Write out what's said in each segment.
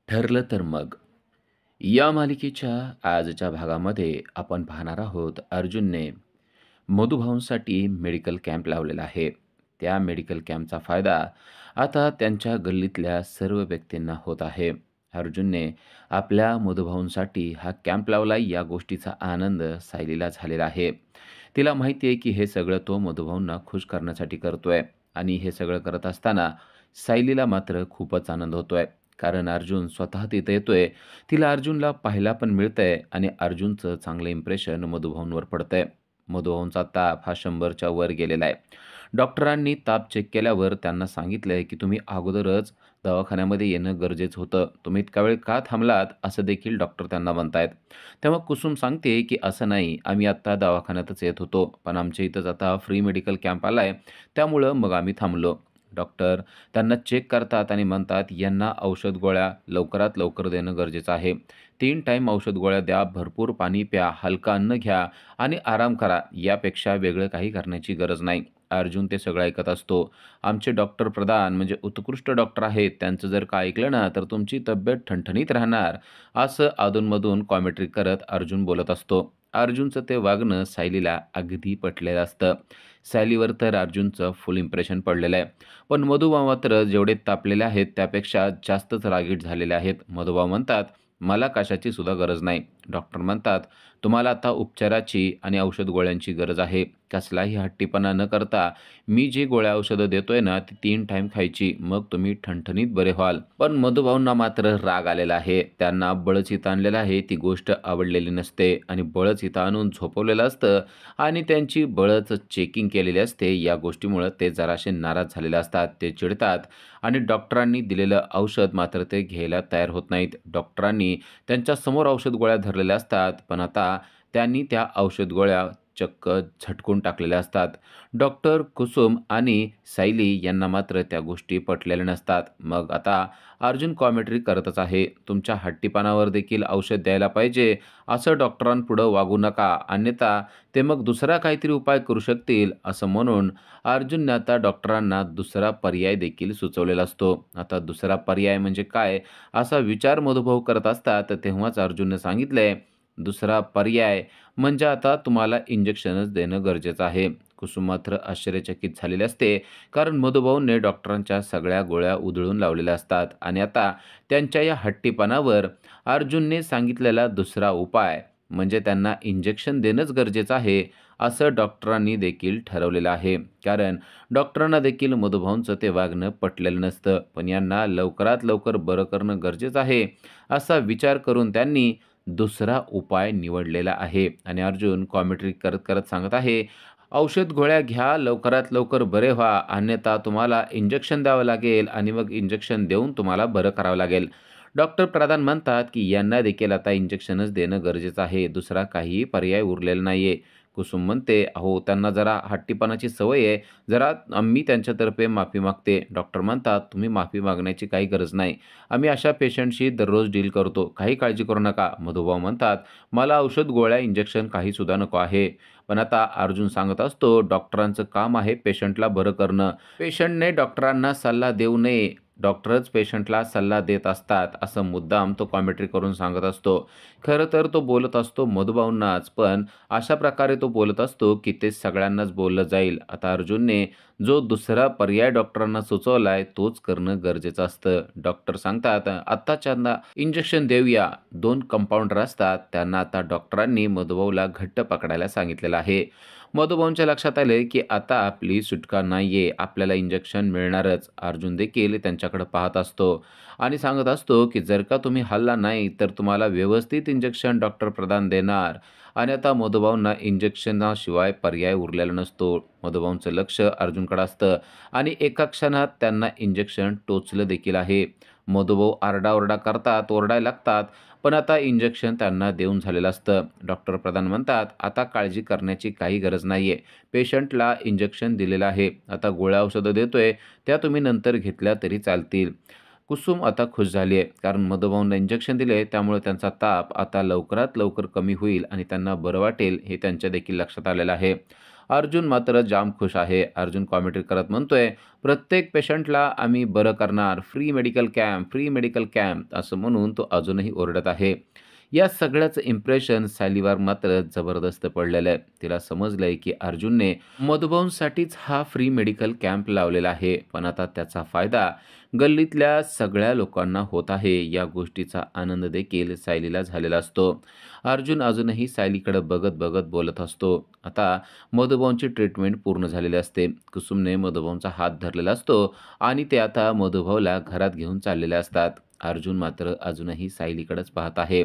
ठरलं तर मग. या मालिकेच्या आजच्या भागामध्ये आपण पाहणार आहोत अर्जुनने मधुभाऊंसाठी मेडिकल कॅम्प लावलेला आहे. त्या मेडिकल कॅम्पचा फायदा आता त्यांच्या गल्लीतल्या सर्व व्यक्तींना होत आहे. अर्जुनने आपल्या मधुभाऊंसाठी हा कॅम्प लावला या गोष्टीचा आनंद सायलीला झालेला आहे. तिला माहिती आहे की हे सगळं तो मधुभाऊंना खुश करण्यासाठी करतोय आणि हे सगळं करत असताना सायलीला मात्र खूपच आनंद होतोय. कारण अर्जुन स्वतः तिथे येतोय. तिला अर्जुनला पाहायला पण मिळतंय आणि अर्जुनचं चांगलं इम्प्रेशन मधुभाऊंवर पडतंय. मधुभाऊंचा ताप हा 100च्या वर गेलेला आहे. डॉक्टरांनी ताप चेक केल्यावर त्यांना सांगितलंय, की तुम्ही अगोदरच दवाखान्यामध्ये येणं गरजेचं होतं. तुम्ही इतका वेळ का थांबलात? असं देखील डॉक्टर त्यांना म्हणतायत. तेव्हा कुसुम सांगते, की "असं नाही, आम्ही आत्ता दवाखान्यातच येत होतो. पण आमच्या इथंच आता फ्री मेडिकल कॅम्प आलाय, त्यामुळं मग आम्ही थांबलो." डॉक्टर त्यांना चेक करतात आणि म्हणतात, "यांना औषध गोळ्या लवकरात लवकर देणं गरजेचं आहे. 3 टाईम औषध गोळ्या द्या, भरपूर पाणी प्या, हलकं अन्न घ्या आणि आराम करा. यापेक्षा वेगळं काही करण्याची गरज नाही." अर्जुन ते सगळं ऐकत असतो. आमचे डॉक्टर प्रधान म्हणजे उत्कृष्ट डॉक्टर आहेत. त्यांचं जर का ऐकलं ना, तर तुमची तब्येत ठणठणीत राहणार. असं अधूनमधून कॉमेंट्री करत अर्जुन बोलत असतो. अर्जुनचं ते वागणं सायलीला अगदी पटलेलं असतं. सायलीवर तर अर्जुनचं फुल इम्प्रेशन पडलेलं आहे. पण मधुबा मात्र जेवढे तापलेले आहेत त्यापेक्षा जास्तच रागीट झालेले आहेत. मधुबा म्हणतात, "मला कशाची सुद्धा गरज नाही." डॉक्टर म्हणतात, "तुम्हाला आता उपचाराची आणि औषध गोळ्यांची गरज आहे. कसलाही हट्टीपणा न करता मी जी गोळ्या औषधं देतोय ना, ती 3 टाईम खायची. मग तुम्ही ठणठणीत बरे व्हाल." पण मधुभाऊंना मात्र राग आलेला आहे. त्यांना बळच इथं आणलेलं आहे, ती गोष्ट आवडलेली नसते आणि बळच इथं आणून झोपवलेलं असतं आणि त्यांची बळच चेकिंग केलेली असते. या गोष्टीमुळं ते जरासे नाराज झालेले असतात. ते चिडतात आणि डॉक्टरांनी दिलेलं औषध मात्र ते घ्यायला तयार होत नाहीत. डॉक्टरांनी त्यांच्यासमोर औषध गोळ्या धरलेल्या असतात, पण आता त्यांनी त्या औषध गोळ्या चक्क झटकून टाकलेल्या असतात. डॉक्टर कुसुम आणि सायली यांना मात्र त्या गोष्टी पटलेल्या नसतात. मग आता अर्जुन कॉमेंट्री करतच आहे. तुमच्या हट्टीपणावर देखील औषध द्यायला पाहिजे, असं डॉक्टरांपुढं वागू नका, अन्यथा ते मग दुसरा काहीतरी उपाय करू शकतील, असं म्हणून अर्जुनने आता डॉक्टरांना दुसरा पर्याय देखील सुचवलेला असतो. आता दुसरा पर्याय म्हणजे काय? असा विचार मधुभाऊ करत असतात, तेव्हाच अर्जुनने सांगितलंय, "दुसरा पर्याय म्हणजे आता तुम्हाला इंजेक्शनच देणं गरजेचं आहे." कुसुम मात्र आश्चर्यचकित झालेले असते, कारण मधुभाऊंनी डॉक्टरांच्या सगळ्या गोळ्या उधळून लावलेल्या असतात आणि आता त्यांच्या या हट्टीपणावर अर्जुनने सांगितलेला दुसरा उपाय म्हणजे त्यांना इंजेक्शन देणंच गरजेचं आहे, असं डॉक्टरांनी देखील ठरवलेलं आहे. कारण डॉक्टरांना देखील मधुभाऊंचं ते वागणं पटलेलं नसतं. पण यांना लवकरात लवकर बरं करणं गरजेचं आहे, असा विचार करून त्यांनी दुसरा उपाय निवडलेला आहे. आणि अर्जुन कॉमेंट्री करत करत सांगत आहे, "औषध गोळ्या घ्या, लवकरात लवकर बरे व्हा, अन्यथा तुम्हाला इंजेक्शन द्यावं लागेल आणि मग इंजेक्शन देऊन तुम्हाला बरं करावं लागेल." डॉक्टर प्रधान म्हणतात, की यांना देखील आता इंजेक्शनच देणं गरजेचं आहे. दुसरा काहीही पर्याय उरलेला नाहीये. कुसुम म्हणते, "अहो, त्यांना जरा हट्टीपणाची सवय आहे. जरा मी त्यांच्यातर्फे माफी मागते." डॉक्टर म्हणतात, "तुम्ही माफी मागण्याची काही गरज नाही. आम्ही अशा पेशंटशी दररोज डील करतो. काही काळजी करू नका." मधुभाऊ म्हणतात, "मला औषध, गोळ्या, इंजेक्शन काहीसुद्धा नको आहे." पण आता अर्जुन सांगत असतो, "डॉक्टरांचं काम आहे पेशंटला बरं करणं. पेशंटने डॉक्टरांना सल्ला देऊ नये. डॉक्टरच पेशंटला सल्ला देत असतात." असं मुद्दाम तो कॉमेंट्री करून सांगत असतो. खरं तर तो बोलत असतो मधुभाऊंनाच, पण अशा प्रकारे तो बोलत असतो, की ते सगळ्यांनाच बोललं जाईल. आता अर्जुनने जो दुसरा पर्याय डॉक्टरांना सुचवलाय, तोच करणं गरजेचं असतं. डॉक्टर सांगतात, "आत्ताच्यांदा इंजेक्शन देऊया." 2 कंपाउंडर असतात. त्यांना आता डॉक्टरांनी मधुभाऊला घट्ट पकडायला सांगितलेलं आहे. मधुभाऊंच्या लक्षात आले, की आता आपली सुटका नाहीये. आपल्याला इंजेक्शन मिळणारच. अर्जुन देखील त्यांच्याकडे पाहत असतो आणि सांगत असतो, की "जर का तुम्ही हलला नाही, तर तुम्हाला व्यवस्थित इंजेक्शन डॉक्टर प्रदान देणार." आणि आता मधुभाऊंना इंजेक्शनाशिवाय पर्याय उरलेला नसतो. मधुभाऊंचं लक्ष अर्जुनकडे असतं आणि एका क्षणात त्यांना इंजेक्शन टोचलं देखील आहे. मधुभाऊ आरडाओरडा करतात, ओरडायला लागतात, पण आता इंजेक्शन त्यांना देऊन झालेलं असतं. डॉक्टर प्रधान म्हणतात, "आता काळजी करण्याची काही गरज नाहीये. पेशंटला इंजेक्शन दिलेलं आहे. आता गोळ्या औषधं देतोय, त्या तुम्ही नंतर घेतल्या तरी चालतील." कुसुम आता खुश झाली आहे, कारण मधुभाऊंना इंजेक्शन दिले, त्यामुळे त्यांचा ताप आता लवकरात लवकर कमी होईल आणि त्यांना बरं वाटेल, हे त्यांच्या देखील लक्षात आलेलं आहे. अर्जुन मात्र जाम खुश आहे. अर्जुन कॉमेंट्री करत म्हणतोय, "प्रत्येक पेशंटला आम्ही बरं करणार. Free medical camp, free medical camp." असं म्हणून तो अजूनही ओरडत आहे. या सगळ्याचं इम्प्रेशन सायलीवर मात्र जबरदस्त पडलेलं आहे. तिला समजलंय की अर्जुनने मधुबाऊंसाठीच हा फ्री मेडिकल कॅम्प लावलेला आहे. पण आता त्याचा फायदा गल्लीतल्या सगळ्या लोकांना होत आहे. या गोष्टीचा आनंद देखील सायलीला झालेला असतो. अर्जुन अजूनही सायलीकडे बघत-बघत बोलत असतो. आता मधुबाऊंची ट्रीटमेंट पूर्ण झालेली असते. कुसुमने मधुबाऊंचा हात धरलेला असतो आणि ते आता मधुभाऊला घरात घेऊन चाललेले असतात. अर्जुन मात्र अजूनही सायलीकडेच पाहत आहे.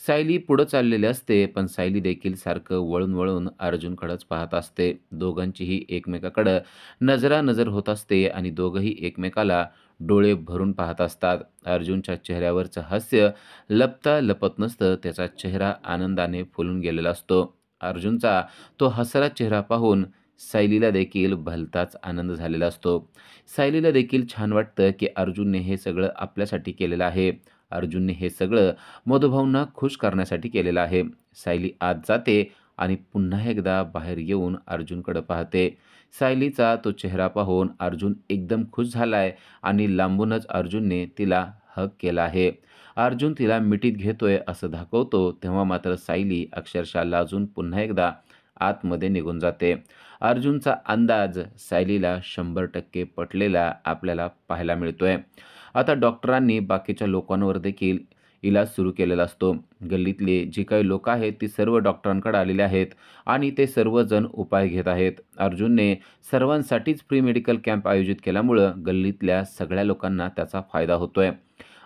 सायली पुढं चाललेली असते, पण सायली देखील सारखं वळून-वळून अर्जुनकडेच पाहत असते. दोघांचीही एकमेकाकडं नजरानजर होत असते आणि दोघंही एकमेकाला डोळे भरून पाहत असतात. अर्जुनच्या चेहऱ्यावरचं हास्य लपता लपत नसतं, त्याचा चेहरा आनंदाने फुलून गेलेला असतो. अर्जुनचा तो हसरा चेहरा पाहून सायलीला देखील भलताच आनंद झालेला असतो. सायलीला देखील छान वाटतं, की अर्जुनने हे सगळं आपल्यासाठी केलेलं आहे. अर्जुनने हे सगळं मधुभाऊंना खुश करण्यासाठी केलेलं आहे. सायली आत जाते आणि पुन्हा एकदा बाहेर येऊन अर्जुनकडे पाहते. सायलीचा तो चेहरा पाहून अर्जुन एकदम खुश झालाय आणि लांबूनच अर्जुनने तिला हग केला आहे. अर्जुन तिला मिठीत घेतोय असं दाखवतो, तेव्हा मात्र सायली अक्षरशः लाजून पुन्हा एकदा आतमध्ये निघून जाते. अर्जुनचा अंदाज सायलीला 100% पटलेला आपल्याला पाहायला मिळतोय. आता डॉक्टरांनी बाकीच्या लोकांवर देखील इलाज सुरू केलेला असतो. गल्लीतले जी काही लोकं आहेत ती सर्व डॉक्टरांकडे आलेले आहेत आणि ते सर्वजण उपाय घेत आहेत. अर्जुनने सर्वांसाठीच फ्री मेडिकल कॅम्प आयोजित केल्यामुळं गल्लीतल्या सगळ्या लोकांना त्याचा फायदा होतोय.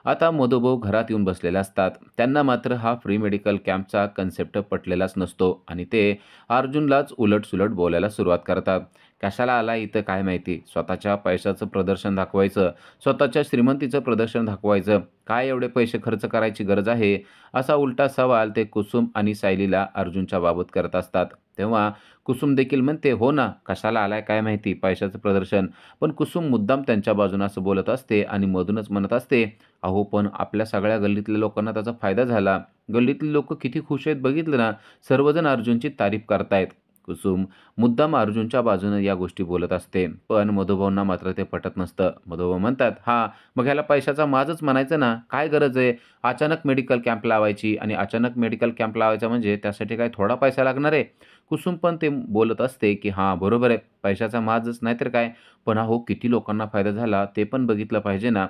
आता मधुभाऊ घरात येऊन बसलेले असतात. त्यांना मात्र हा फ्री मेडिकल कॅम्पचा कन्सेप्ट पटलेलाच नसतो आणि ते अर्जुनलाच उलट-सुलट बोलायला सुरुवात करतात. "कशाला आला इथं काय माहिती? स्वतःच्या पैशाचं प्रदर्शन दाखवायचं, स्वतःच्या श्रीमंतीचं प्रदर्शन दाखवायचं. काय एवढे पैसे खर्च करायची गरज आहे?" असा उलटा सवाल ते कुसुम आणि सायलीला अर्जुनच्या बाबत करत असतात. तेव्हा कुसुम देखील म्हणते, "हो ना, कशाला आलाय काय माहिती? पैशाचं प्रदर्शन." पण कुसुम मुद्दाम त्यांच्या बाजूनं असं बोलत असते आणि मधूनच म्हणत असते, "अहो, पण आपल्या सगळ्या गल्लीतल्या लोकांना त्याचा फायदा झाला. गल्लीतली लोकं किती खुश आहेत बघितलं ना, सर्वजण अर्जुनची तारीफ करतायत." कुसुम मुद्दाम अर्जुनच्या बाजूनं या गोष्टी बोलत असते. पण मधुभाऊंना मात्र ते पटत नसतं. मधुभाऊ म्हणतात, "हां, मग ह्याला पैशाचा माझच म्हणायचं ना. काय गरज आहे अचानक मेडिकल कॅम्प लावायची आणि अचानक मेडिकल कॅम्प लावायचा म्हणजे त्यासाठी काय थोडा पैसा लागणार आहे?" कुसुम पण ते बोलत असते, की "हां, बरोबर आहे. पैशाचा माझच नाहीतर काय. पण अहो, किती लोकांना फायदा झाला ते पण बघितलं पाहिजे ना."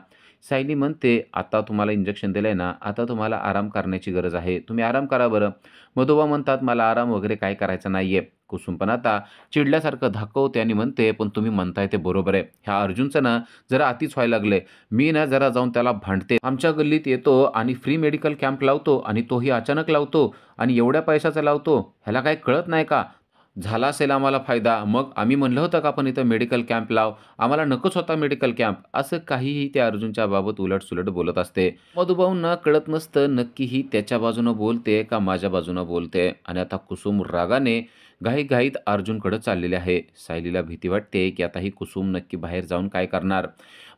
सायली म्हणते, "आता तुम्हाला इंजेक्शन दिलंय ना, आता तुम्हाला आराम करण्याची गरज आहे. तुम्ही आराम करा बरं." मधुबा म्हणतात, "मला आराम वगैरे काही करायचा नाहीये." कुसुम पण आता चिडल्यासारखं दाखवते आणि म्हणते, "पण तुम्ही म्हणताय ते बरोबर आहे. ह्या अर्जुनचं ना जरा अतिच व्हायला लागलंय. मी ना जरा जाऊन त्याला भांडते. आमच्या गल्लीत येतो आणि फ्री मेडिकल कॅम्प लावतो आणि तोही अचानक लावतो आणि एवढ्या पैशाचा लावतो. ह्याला काही कळत नाही का? झाला असेल आम्हाला फायदा. मग आम्ही म्हणलं होतं का आपण इथं मेडिकल कॅम्प लाव. आम्हाला नकोच होता मेडिकल कॅम्प." असं काहीही त्या अर्जुनच्या बाबत उलट-सुलट बोलत असते. मधुभाऊंना कळत नसतं नक्की ही त्याच्या बाजूनं बोलते का माझ्या बाजूनं बोलते आणि आता कुसुम रागाने घाईघाईत अर्जुनकडे चाललेली आहे. सायलीला भीती वाटते की आता ही कुसुम नक्की बाहेर जाऊन काय करणार.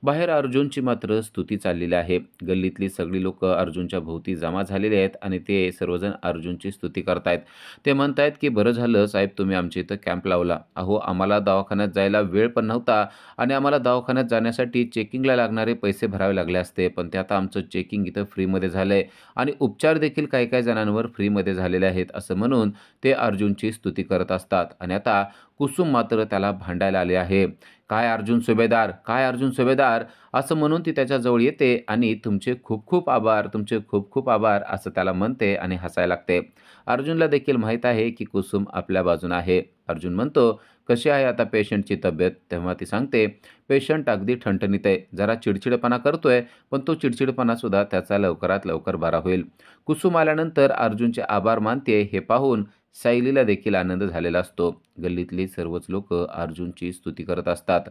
बाहेर अर्जुनची मात्र स्तुती चाललेली आहे. गल्लीतली सगळी लोकं अर्जुनच्या भोवती जमा झालेली आहेत आणि ते सर्वजण अर्जुनची स्तुती करतायत. ते म्हणतायत की "बरं झालं साहेब तुम्ही आमच्या इथं कॅम्प लावला. अहो आम्हाला दवाखान्यात जायला वेळ पण नव्हता आणि आम्हाला दवाखान्यात जाण्यासाठी चेकिंगला लागणारे पैसे भरावे लागले असते. पण ते आता आमचं चेकिंग इथं फ्रीमध्ये झालंय आणि उपचार देखील काही-काही जणांवर फ्रीमध्ये झालेले आहेत." असं म्हणून ते अर्जुनची स्तुती करत असतात आणि आता कुसुम मात्र त्याला भांडायला आले आहे. "काय अर्जुन सुभेदार, काय अर्जुन सुभेदार?" असं म्हणून ती त्याच्याजवळ येते आणि "तुमचे खूप खूप आभार, तुमचे खूप खूप आभार" असं त्याला म्हणते आणि हसायला लागते. अर्जुनला देखील माहीत आहे की कुसुम आपल्या बाजूने आहे. अर्जुन म्हणतो, "कशी आहे आता पेशंटची तब्येत?" तेव्हा ती सांगते, "पेशंट अगदी ठणठणीत आहे. जरा चिडचिडपणा करतोय, पण तो चिडचिडपणासुद्धा त्याचा लवकरात लवकर बरा होईल." कुसुम आल्यानंतर अर्जुनचे आभार मानते हे पाहून सायलीला देखील आनंद झालेला असतो. गल्लीतली सर्वच लोकं अर्जुनची स्तुती करत असतात.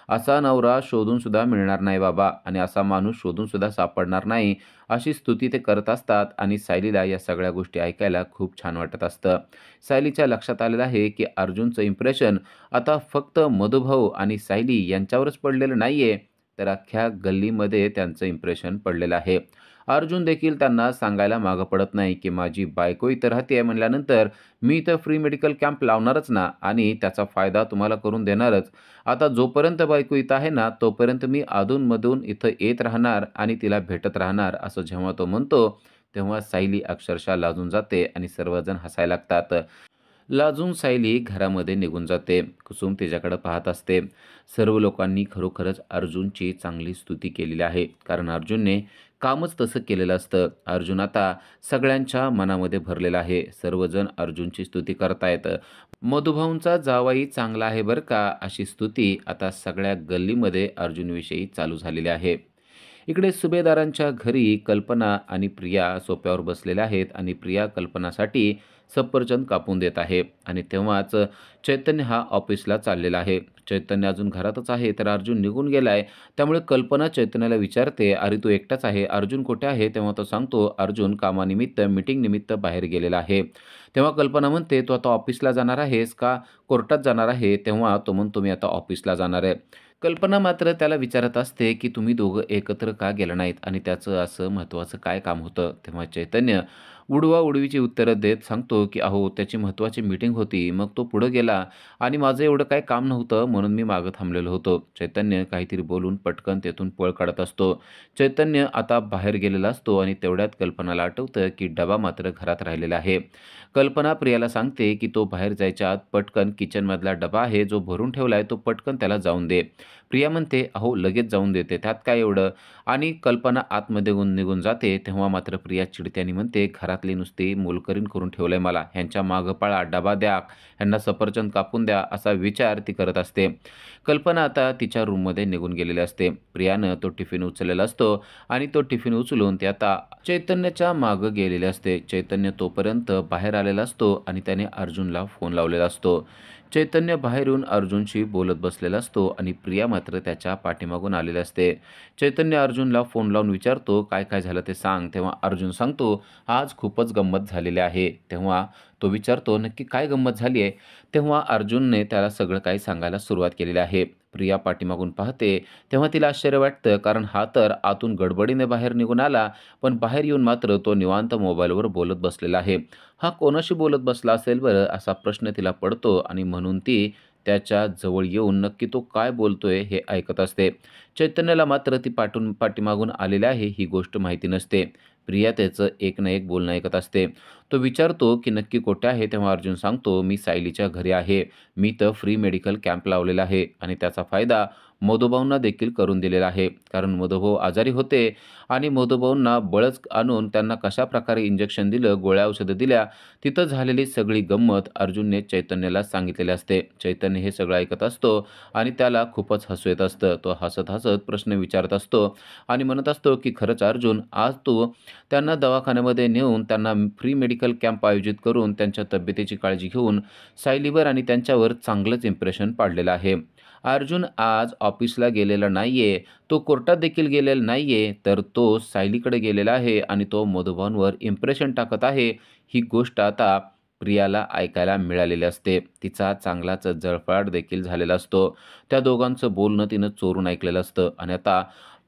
"असा नवरा शोधून सुद्धा मिळणार नाही बाबा आणि असा माणूस शोधून सुद्धा सापडणार नाही." अशी स्तुती ते करत असतात आणि सायलीला या सगळ्या गोष्टी ऐकायला खूप छान वाटत असतं. सायलीच्या लक्षात आलेलं आहे की अर्जुनचं इम्प्रेशन आता फक्त मधुभाऊ आणि सायली यांच्यावरच पडलेलं नाहीये, तर अख्ख्या गल्लीमध्ये त्यांचं इम्प्रेशन पडलेलं आहे. अर्जुन देखील त्यांना सांगायला मागं पडत नाही, की माझी बायको इथं राहते म्हणल्यानंतर मी इथं फ्री मेडिकल कॅम्प लावणारच ना आणि त्याचा फायदा तुम्हाला करून देणारच. आता जोपर्यंत बायको इथं आहे ना, तोपर्यंत मी अधून-मधून इथं येत राहणार आणि तिला भेटत राहणार, असं जेव्हा तो म्हणतो, तेव्हा सायली अक्षरशः लाजून जाते आणि सर्वजण हसायला लागतात. लाजून सायली घरामध्ये निघून जाते. कुसुम तिच्याकडे पाहत असते. सर्व लोकांनी खरोखरच अर्जुनची चांगली स्तुती केलेली आहे. कारण अर्जुनने कामच तसं केलेलं असतं. अर्जुन आता सगळ्यांच्या मनामध्ये भरलेला आहे. सर्वजण अर्जुनची स्तुती करतायत. मधुभाऊंचा जावई चांगला आहे बरं का, अशी स्तुती आता सगळ्या गल्लीमध्ये अर्जुनविषयी चालू झालेली आहे. इकडे सुभेदारांच्या घरी कल्पना आणि प्रिया सोफ्यावर बसलेल्या आहेत आणि प्रिया कल्पनासाठी सफरचंद कापून देत आहे आणि तेव्हाच चैतन्य हा ऑफिसला चाललेला आहे. चैतन्य अजून घरातच आहे तर अर्जुन निघून गेलाय. त्यामुळे कल्पना चैतन्याला विचारते, "अरे तू एकटाच आहे, अर्जुन कुठे आहे?" तेव्हा तो सांगतो, "अर्जुन कामानिमित्त मीटिंगनिमित्त बाहेर गेलेला आहे." तेव्हा कल्पना म्हणते, "तू आता ऑफिसला जाणार आहेस का कोर्टात जाणार आहे?" तेव्हा तो म्हणतो, "मी आता ऑफिसला जाणार आहे." कल्पना मात्र त्याला विचारत असते, की "तुम्ही दोघं एकत्र का गेला नाहीत आणि त्याचं असं महत्त्वाचं काय काम होतं?" तेव्हा चैतन्य उडवा-उडवीची उत्तरं देत सांगतो, की "अहो, त्याची महत्त्वाची मीटिंग होती. मग तो पुढं गेला आणि माझं एवढं काही काम नव्हतं म्हणून मी मागं थांबलेलो होतो." चैतन्य काहीतरी बोलून पटकन तेथून पळ काढत असतो. चैतन्य आता बाहेर गेलेला असतो आणि तेवढ्यात कल्पनाला आठवतं, की डबा मात्र घरात राहिलेला आहे. कल्पना प्रियाला सांगते, की "तो बाहेर जायच्या आत पटकन किचनमधला डबा आहे, जो भरून ठेवलाय, तो पटकन त्याला जाऊन दे." प्रिया म्हणते, "अहो, लगेच जाऊन देते, त्यात काय एवढं?" आणि कल्पना आतमध्ये निघून जाते. तेव्हा मात्र प्रिया चिडते आणि म्हणते, "घरातली नुसती मोलकरीण करून ठेवलंय मला. ह्यांच्या मागं पळा, डबा द्या, ह्यांना सफरचंद कापून द्या." असा विचार ती करत असते. कल्पना आता तिच्या रूममध्ये निघून गेलेली असते. प्रियानं तो टिफिन उचललेला असतो आणि तो टिफिन उचलून ती आता चैतन्यच्या मागं गेलेले असते. चैतन्य तोपर्यंत बाहेर आलेला असतो आणि त्याने अर्जुनला फोन लावलेला असतो. चैतन्य बाहेरून अर्जुनशी बोलत बसलेला असतो आणि प्रिया मात्र त्याच्या पाठीमागून आलेली असते. चैतन्य अर्जुनला फोन लावून विचारतो, "काय काय झालं ते सांग." तेव्हा अर्जुन सांगतो, "आज खूपच गंमत झालेली आहे." तेव्हा तो विचारतो, "नक्की काय गंमत झाली आहे?" तेव्हा अर्जुनने त्याला सगळं काही सांगायला सुरुवात केलेली आहे. प्रिया पाठीमागून पाहते, तेव्हा तिला आश्चर्य वाटतं कारण हा तर आतून गडबडीने बाहेर निघून आला, पण बाहेर येऊन मात्र तो निवांत मोबाईलवर बोलत बसलेला आहे. हा कोणाशी बोलत बसला असेल बरं, असा प्रश्न तिला पडतो आणि म्हणून ती त्याच्या जवळ येऊन नक्की तो काय बोलतोय हे ऐकत असते. चैतन्याला मात्र ती पाठीमागून आलेली आहे ही गोष्ट माहिती नसते. प्रिया त्याचं एक ना एक बोलणं ऐकत असते. तो विचारतो, की "नक्की कुठे आहे?" तेव्हा अर्जुन सांगतो, "मी सायलीच्या घरी आहे. मी तर फ्री मेडिकल कॅम्प लावलेला आहे आणि त्याचा फायदा मधुभाऊंना देखील करून दिलेला आहे. कारण मधुभाऊ आजारी होते आणि मधुभाऊंना बळच आणून त्यांना कशाप्रकारे इंजेक्शन दिलं, गोळ्या औषधं दिल्या, तिथं झालेली सगळी गंमत अर्जुनने चैतन्याला सांगितलेली असते. चैतन्य हे सगळं ऐकत असतो आणि त्याला खूपच हसू येत असतं. तो हसत-हसत प्रश्न विचारत असतो आणि म्हणत असतो, की "खरंच अर्जुन, आज तू त्यांना दवाखान्यामध्ये नेऊन त्यांना फ्री मेडिकल कॅम्प आयोजित करून त्यांच्या तब्येतीची काळजी घेऊन सायलीवर आणि त्यांच्यावर चांगलंच इम्प्रेशन पाडलेलं आहे. अर्जुन आज ऑफिसला गेलेला नाहीये, तो कोर्टात देखील गेलेला नाहीये, तर तो सायलीकडे गेलेला आहे आणि तो मधुभाऊंवर इम्प्रेशन टाकत आहे. ही गोष्ट आता प्रियाला ऐकायला मिळालेली असते. तिचा चांगलाच जळफळाट देखील झालेला असतो. त्या दोघांचं बोलणं तिनं चोरून ऐकलेलं असतं आणि आता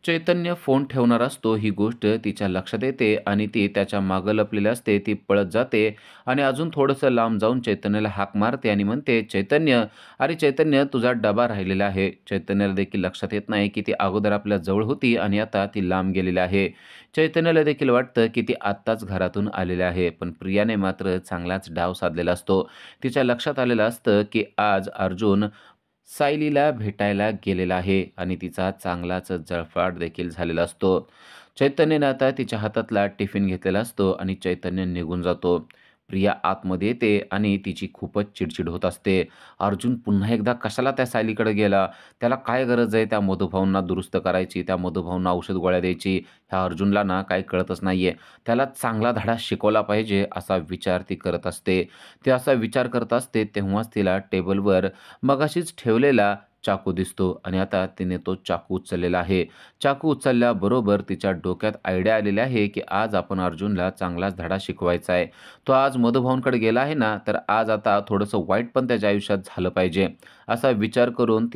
चैतन्य फोन ठेवणार असतो. ही गोष्ट तिच्या लक्षात येते आणि ती त्याच्या मागं लपलेली असते. ती पळत जाते आणि अजून थोडंसं लांब जाऊन चैतन्याला हाक मारते आणि म्हणते, "चैतन्य, अरे चैतन्य, तुझा डबा राहिलेला आहे." चैतन्याला देखील लक्षात येत नाही, की ती अगोदर आपल्या जवळ होती आणि आता ती लांब गेलेली आहे. चैतन्याला देखील वाटतं, की ती आत्ताच घरातून आलेली आहे. पण प्रियाने मात्र चांगलाच डाव साधलेला असतो. तिच्या लक्षात आलेलं असतं, की आज अर्जुन सायलीला भेटायला गेलेला आहे आणि तिचा चांगलाच जळफळाट देखील झालेला असतो. चैतन्यने आता तिच्या हातातला टिफिन घेतलेला असतो आणि चैतन्य निघून जातो. प्रिया आतमध्ये येते आणि तिची खूपच चिडचिड होत असते. अर्जुन पुन्हा एकदा कशाला त्या सायलीकडे गेला? त्याला काय गरज आहे त्या मधुभाऊंना दुरुस्त करायची, त्या मधुभाऊंना औषध गोळ्या द्यायची? ह्या अर्जुनला ना काही कळतच नाहीये. त्याला चांगला धडा शिकवला पाहिजे असा विचार ती करत असते. ती असा विचार करत असते तेव्हाच तिला टेबलवर मगाशीच ठेवलेला चाकू दिसतो आणि आता तिने तो चाकू उचललेला आहे. चाकू उचलल्याबरोबर तिच्या डोक्यात आयडिया आलेली आहे, की आज आपण अर्जुनला चांगलाच धडा शिकवायचा आहे. तो आज मधुभाऊंकडे गेला आहे ना, तर आज आता थोडंसं वाईट पण त्याच्या आयुष्यात झालं पाहिजे. असा विचार करून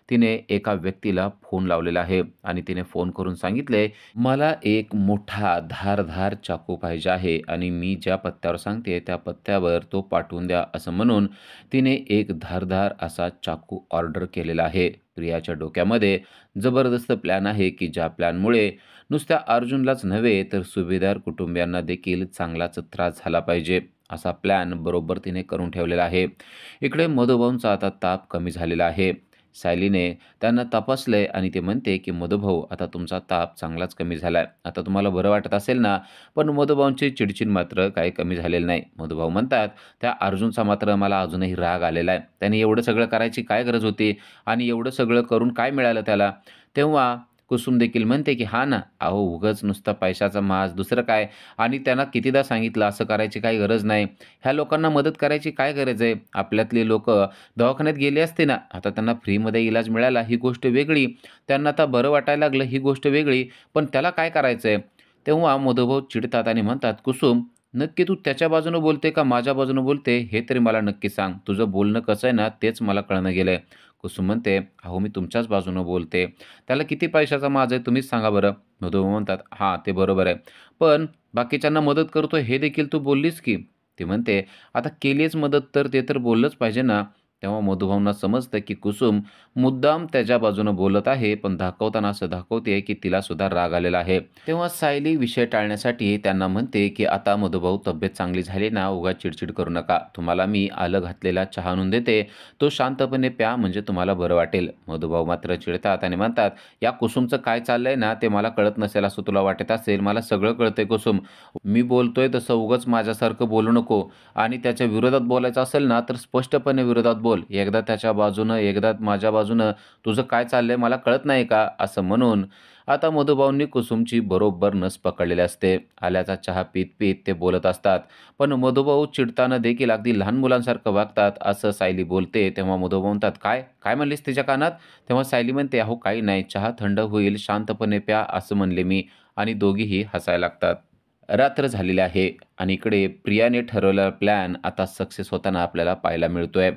तिने एका व्यक्तीला फोन लावलेला आहे आणि तिने फोन करून सांगितले, "मला एक मोठा धारदार चाकू पाहिजे आहे आणि मी ज्या पत्त्यावर सांगते त्या पत्त्यावर तो पाठवून द्या." असं म्हणून तिने एक धारदार असा चाकू ऑर्डर केलेला आहे. प्रियाच्या डोक्यामध्ये जबरदस्त प्लॅन आहे, की ज्या प्लॅनमुळे नुसत्या अर्जुनलाच नव्हे तर सुभेदार कुटुंबियांना देखील चांगलाच त्रास झाला पाहिजे. असा प्लॅन बरोबर तिने करून ठेवलेला आहे. इकडे मधुभाऊंचा आता ताप कमी झालेला आहे. सायलीने त्यांना तपासलंय आणि ते म्हणते, की "मधुभाऊ, आता तुमचा ताप चांगलाच कमी झालाय. आता तुम्हाला बरं वाटत असेल ना?" पण मधुभाऊंची चिडचिड मात्र काही कमी झालेली नाही. मधुभाऊ म्हणतात, "त्या अर्जुनचा मात्र मला अजूनही राग आलेला आहे. त्याने एवढं सगळं करायची काय गरज होती आणि एवढं सगळं करून काय मिळालं त्याला?" तेव्हा कुसुम देखील म्हणते, की "हां ना, अहो उगाच नुसता पैशाचा माज, दुसरं काय? आणि त्यांना कितीदा सांगितलं असं करायची काही गरज नाही. ह्या लोकांना मदत करायची काय गरज आहे? आपल्यातली लोकं दवाखान्यात गेली असते ना, आता त्यांना फ्रीमध्ये इलाज मिळाला ही गोष्ट वेगळी. त्यांना आता बरं वाटायला लागलं ही गोष्ट वेगळी. पण त्याला काय करायचंय?" तेव्हा मधुभाऊ चिडतात आणि म्हणतात, "कुसुम, नक्की तू त्याच्या बाजूनं बोलते का माझ्या बाजूनं बोलते हे तरी मला नक्की सांग. तुझं बोलणं कसं आहे ना तेच मला कळणं गेलंय." कुसुम म्हणते, "अहो मी तुमच्याच बाजूनं बोलते. त्याला किती पैशाचा माज आहे तुम्हीच सांगा बरं." मधुभाऊ म्हणतात, "हां, ते बरोबर आहे. पण बाकीच्यांना मदत करतोय हे देखील तू बोललीस की." ती म्हणते, "आता केलीच मदत तर ते तर बोललंच पाहिजे ना." तेव्हा मधुभाऊंना समजतं की कुसुम मुद्दाम त्याच्या बाजूनं बोलत आहे, पण दाखवताना असं दाखवते की तिला सुद्धा राग आलेला आहे. तेव्हा सायली विषय टाळण्यासाठी त्यांना म्हणते, की "आता मधुभाऊ तब्येत चांगली झाली ना, उगाच चिडचिड करू नका. तुम्हाला मी आलं घातलेला चहा आणून देते. तो शांतपणे प्या म्हणजे तुम्हाला बरं वाटेल." मधुभाऊ मात्र चिडतात आणि म्हणतात, "या कुसुमचं काय चाललंय ना, ते मला कळत नसेल असं तुला वाटत असेल. मला सगळं कळतंय कुसुम. मी बोलतोय तसं उगाच माझ्यासारखं बोलू नको आणि त्याच्या विरोधात बोलायचं असेल ना, तर स्पष्टपणे विरोधात बोल. एकदा त्याच्या बाजूनं, एकदा माझ्या बाजूनं. तुझं काय चाललंय मला कळत नाही का?" असं म्हणून आता मधुभाऊंनी कुसुमची बरोबर नस पकडलेली असते. आल्याचा चहा पीत-पीत ते बोलत असतात. पण मधुभाऊ चिडताना देखील अगदी लहान मुलांसारखं वागतात, असं सायली बोलते. तेव्हा मधुभाऊ म्हणतात, "काय? काय म्हणलीस तिच्या कानात?" तेव्हा सायली म्हणते, "अहो काही नाही, चहा थंड होईल, शांतपणे प्या असं म्हणले मी." आणि दोघीही हसायला लागतात. रात्र झालेली आहे आणि इकडे प्रियाने ठरवलेला प्लॅन आता सक्सेस होताना आपल्याला पाहायला मिळतोय.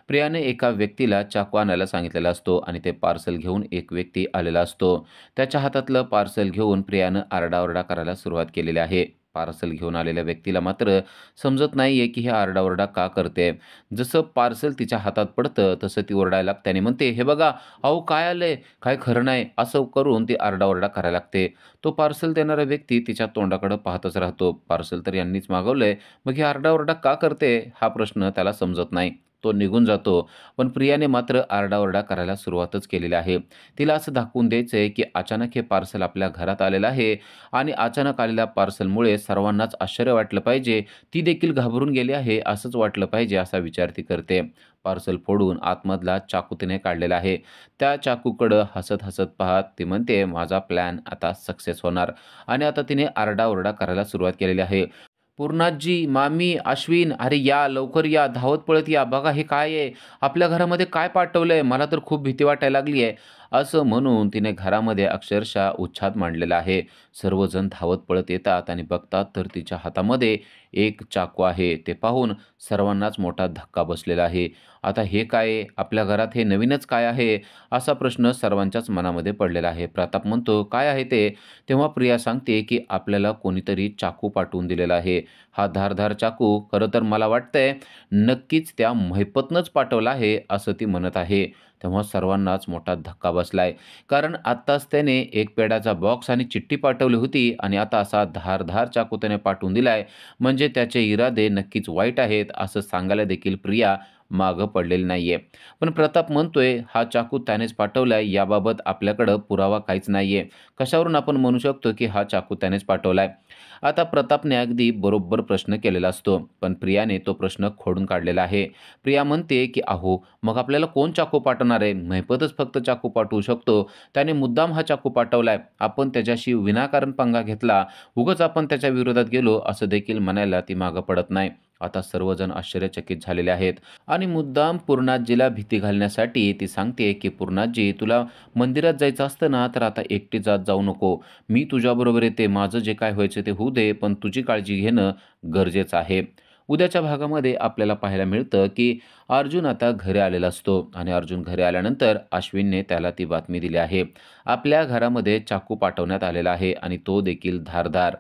प्रियाने एका व्यक्तीला चाकू आणायला सांगितलेला असतो आणि ते पार्सल घेऊन एक व्यक्ती आलेला असतो. त्याच्या हातातलं पार्सल घेऊन प्रियानं आरडाओरडा करायला सुरुवात केलेली आहे. पार्सल घेऊन आलेल्या व्यक्तीला मात्र समजत नाहीये की हे आरडाओरडा का करते. जसं पार्सल तिच्या हातात पडतं तसं ती ओरडायला लागते आणि म्हणते, "हे बघा, अहो काय आलंय? काय खरं नाही." असं करून ती आरडाओरडा करायला लागते. तो पार्सल देणारा व्यक्ती तिच्या तोंडाकडे पाहतच राहतो. पार्सल तर यांनीच मागवलंय, मग ही आरडाओरडा का करते? हा प्रश्न त्याला समजत नाही. तो निघून जातो. पण प्रियाने मात्र आरडाओरडा करायला सुरुवातच केलेली आहे. तिला असं दाखवून द्यायचंय, की अचानक हे पार्सल आपल्या घरात आलेलं आहे आणि अचानक आलेल्या पार्सलमुळे सर्वांनाच आश्चर्य वाटलं पाहिजे. ती देखील घाबरून गेली आहे असंच वाटलं पाहिजे असा विचार ती करते. पार्सल फोडून आतमधला चाकू तिने काढलेला आहे. त्या चाकूकडं हसत-हसत पाहत ती म्हणते, "माझा प्लॅन आता सक्सेस होणार." आणि आता तिने आरडाओरडा करायला सुरुवात केलेली आहे. "पूर्णाजी, मामी, अश्विन, अरे या, लवकर या, धावत पळत या. बघा हे काय आहे? आपल्या घरामध्ये काय पाठवलंय? मला तर खूप भीती वाटायला लागली आहे." असं म्हणून तिने घरामध्ये अक्षरशः उच्छाद मांडलेला आहे. सर्वजण धावत पळत येतात आणि बघतात तर तिच्या हातामध्ये एक चाकू आहे. ते पाहून सर्वांनाच मोठा धक्का बसलेला आहे. आता हे काय आहे? आपल्या घरात हे नवीनच काय आहे? असा प्रश्न सर्वांच्याच मनामध्ये पडलेला आहे. प्रताप म्हणतो, "काय आहे ते?" तेव्हा प्रिया सांगते, की "आपल्याला कोणीतरी चाकू पाठवून दिलेला आहे. हा धारदार चाकू खरं तर मला वाटतंय नक्कीच त्या महिपतनंच पाठवला आहे," असं ती म्हणत आहे. तेव्हा सर्वांनाच मोठा धक्का बसलाय. कारण आत्ताच त्याने एक पेड्याचा बॉक्स आणि चिठ्ठी पाठवली होती आणि आता असा धारदार चाकू त्याने पाठवून दिलाय. म्हणजे त्याचे इरादे नक्कीच वाईट आहेत, असं सांगायला देखील प्रिया मागं पडलेली नाहीये. पण प्रताप म्हणतोय, "हा चाकू त्यानेच पाठवलाय याबाबत आपल्याकडं पुरावा काहीच नाहीये. कशावरून आपण म्हणू शकतो, की हा चाकू त्यानेच पाठवलाय?" आता प्रतापने अगदी बरोबर प्रश्न केलेला असतो, पण प्रियाने तो प्रश्न खोडून काढलेला आहे. प्रिया म्हणते, की "अहो, मग आपल्याला कोण चाकू पाठवणार आहे? महिपतच फक्त चाकू पाठवू शकतो. त्याने मुद्दाम हा चाकू पाठवलाय. आपण त्याच्याशी विनाकारण पंगा घेतला. उगाच आपण त्याच्या विरोधात गेलो," असं देखील म्हणायला ती मागं पडत नाही. आता सर्वजण आश्चर्यचकित झालेले आहेत आणि मुद्दाम पूर्णाजीला भीती घालण्यासाठी ती सांगते, की "पूर्णाजी, तुला मंदिरात जायचं असतं ना, तर आता एकटी जात जाऊ नको. मी तुझ्याबरोबर येते. माझं जे काय व्हायचं ते होऊ दे, पण तुझी काळजी घेणं गरजेचं आहे." उद्याच्या भागामध्ये आपल्याला पाहायला मिळतं, की अर्जुन आता घरी आलेला असतो आणि अर्जुन घरी आल्यानंतर अश्विनने त्याला ती बातमी दिली आहे. आपल्या घरामध्ये चाकू पाठवण्यात आलेला आहे आणि तो देखील धारदार.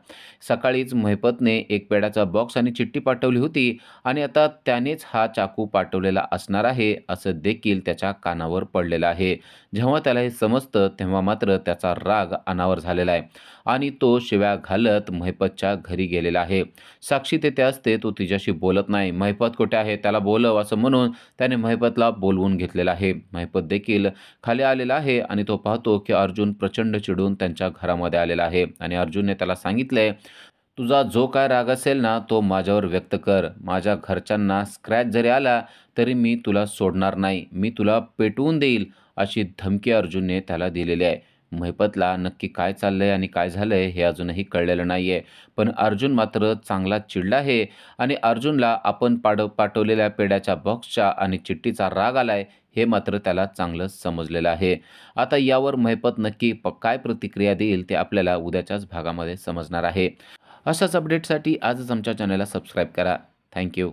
सकाळीच महिपतने एक पेड्याचा बॉक्स आणि चिठ्ठी पाठवली होती आणि आता त्यानेच हा चाकू पाठवलेला असणार आहे, असं देखील त्याच्या कानावर पडलेलं आहे. जेव्हा त्याला हे समजतं, तेव्हा मात्र त्याचा राग अनावर झालेला आहे आणि तो शिव्या घालत महिपतच्या घरी गेलेला आहे. साक्षी तेथे असते, तो तिच्याशी बोलत नाही. महिपत कुठे आहे? त्याला बोलव असं म्हणून त्याने महिपतला बोलवून घेतलेलं आहे. महिपत देखील खाली आलेला आहे आणि तो पाहतो, की अर्जुन प्रचंड चिडून त्यांच्या घरामध्ये आलेला आहे आणि अर्जुनने त्याला सांगितलंय, "तुझा जो काय राग असेल ना, तो माझ्यावर व्यक्त कर. माझ्या घरच्यांना स्क्रॅच जरी आला, तरी मी तुला सोडणार नाही. मी तुला पेटवून देईल." अशी धमकी अर्जुनने त्याला दिलेली आहे. महिपतला नक्की काय चाललंय आणि काय झालंय हे अजूनही कळलेलं नाहीये. पण अर्जुन मात्र चांगला चिडला आहे आणि अर्जुनला आपण पाठवलेल्या पेड्याच्या बॉक्सच्या आणि चिठ्ठीचा राग आलाय, हे मात्र त्याला चांगलं समजलेलं आहे. आता यावर महिपत नक्की काय प्रतिक्रिया देईल ते आपल्याला उद्याच्याच भागामध्ये समजणार आहे. अशाच अपडेटसाठी आजच आमच्या चॅनलला सबस्क्राईब करा. Thank you.